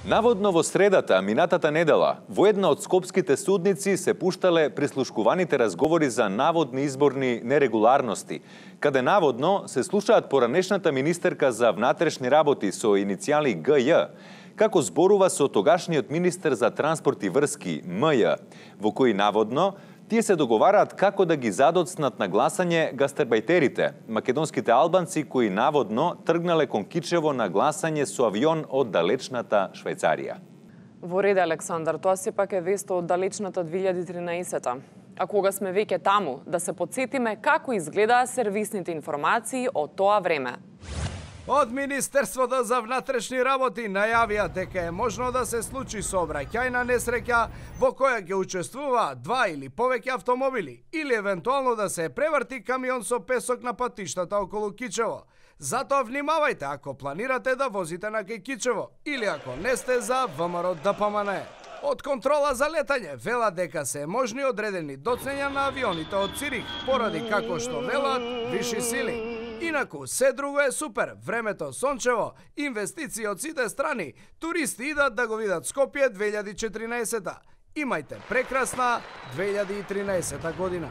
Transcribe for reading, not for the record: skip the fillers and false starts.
Наводно во средата, минатата недела, во една од скопските судници се пуштале прислушкуваните разговори за наводни изборни нерегуларности, каде наводно се слушаат поранешната министерка за внатрешни работи со иницијали ГЈ, како зборува со тогашниот министер за транспорт и врски МЈ, во кои наводно тие се договараат како да ги задоцнат на гласање гастарбајтерите, македонските албанци кои наводно тргнале кон Кичево на гласање со авион од далечната Швајцарија. Во ред, Александар, тоа сепак е вест од далечната 2013-та. А кога сме веќе таму, да се подсетиме како изгледаа сервисните информации од тоа време. Од Министерството за внатрешни работи најавија дека е можно да се случи сообраќајна несреќа во која ќе учествуваат 2 или повеќе автомобили или евентуално да се преврти камион со песок на патиштата околу Кичево. Затоа внимавајте ако планирате да возите на кај Кичево или ако не сте за ВМРО ДПМН. Од контрола за летање велат дека се можни одредени доцнења на авионите од Цирих поради како што велат виши сили. Инаку, се друго е супер, времето сончево, инвестиции од сите страни, туристи идат да го видат Скопје 2014-та. Имајте прекрасна 2013 година.